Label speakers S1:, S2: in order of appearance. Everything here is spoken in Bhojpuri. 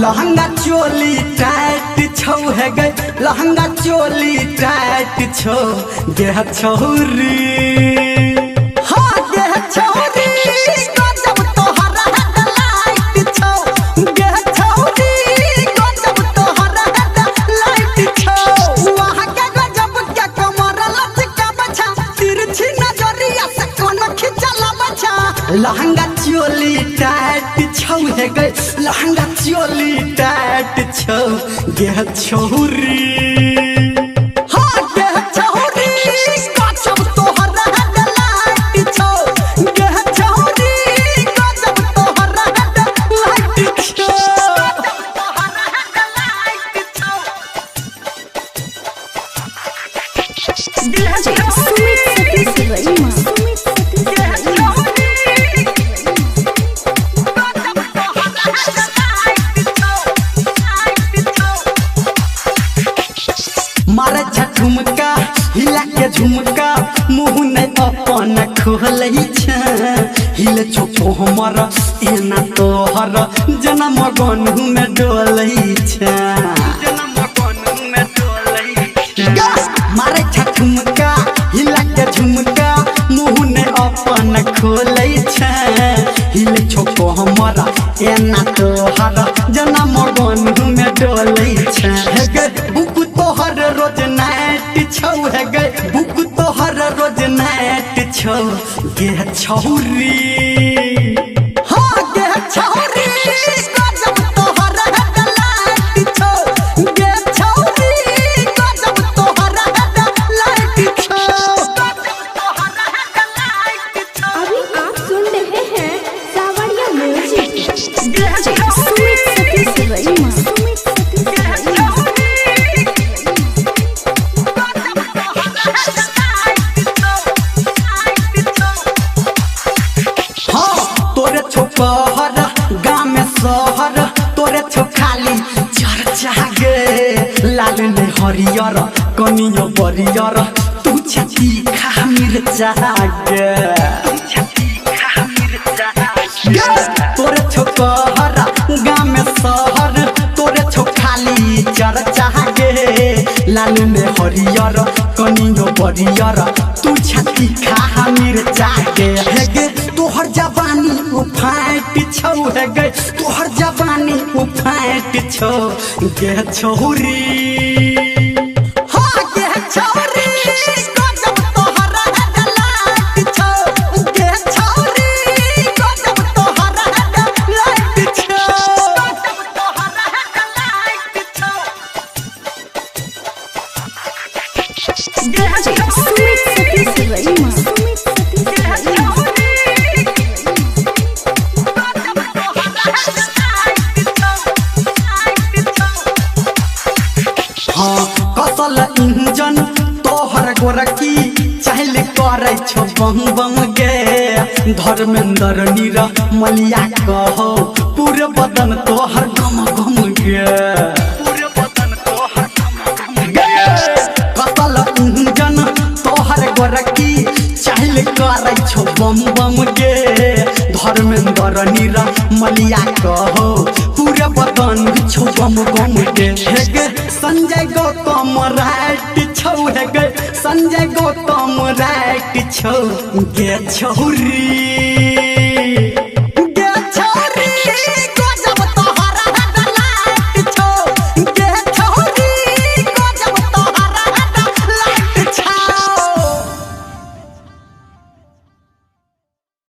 S1: लहंगा चोली टाइट छौ है गए लहंगा चोली टाइट छौ देह छौरी हाँ देह छौरी गजब तोहरा हेडलाइट छौ देह छौरी गजब तोहरा हेडलाइट छौ वहाँ के गजब के कमर लचका बछा तिरछी नजरिया से कोन खिंचला बछा लहंगा चोली टाइट छौ है गए लहंगा चोली टाइट छौ देह छौरी हाँ देह छौरी गजब तोहरा हेडलाइट छौ देह छौरी गजब तोहरा हेडलाइट छौ तोहरा हेडलाइट छौ
S2: DJ Sumit Sati Sivarima.
S1: मारे झुमका हिला के झुमका मुँह नहीं अपन खोलै छ हिले छोटो हमर एना तोहर जनम गनु में डोलै छ मारे झुमका हिला के झुमका मुँह नहीं अपन खोलै छ हिले छोटो हमर एना तोहर जनम गनु में डोलै छ बुक तोहर रोज नाइट छौ है गए बुक तोहर रोज नाइट छौ गेह छौरी हाँ गेह छौरी गजब तोहर हेडलाइट छौ गेह छौरी गजब तोहर हेडलाइट छौ गजब तोहर हेडलाइट छौ
S2: अभी आप सुन रहे हैं सावरिया music. DJ Sumit Sati Sivarima.
S1: तोरे छोपहर गाँव में शहर तोरे छो खाली चर्चा गे लाल ने हरियर कनियो बरियर तू छती खा मिर्चा गे तोरे छोपहर गाँव में शहर तोरे छो खाली चर्चा गे लाल ने हरियर कनियो बरियर तू छती खा मिर्चा गे तोहर जवानी उफाट छौ है गए तोहर जवानी उफाट छौ गे छौरी हाँ गे छौरी गजब तोहरा हेडलाइट छौ गे छौरी गजब तोहरा हेडलाइट छौ गजब तोहरा हेडलाइट छौ
S2: DJ Sumit Sati Sivarima. कसल इंजन तोहर गोरकी चाहले करे छो बम बम गे धर्मेंद्र नीरा मलिया कहो पूरे बदन तोहर गम गम गे पूरे बदन तोहर गम गम गे कसल इंजन तोहर गोरकी चाहले करे छो बम बम गे धर्मेंद्र नीरा मलिया कहो पूरे बदन छो बम गम गे संजय गौतम राइट छौ है गए संजय गौतम राइट छौ गे छौरी गे छौरी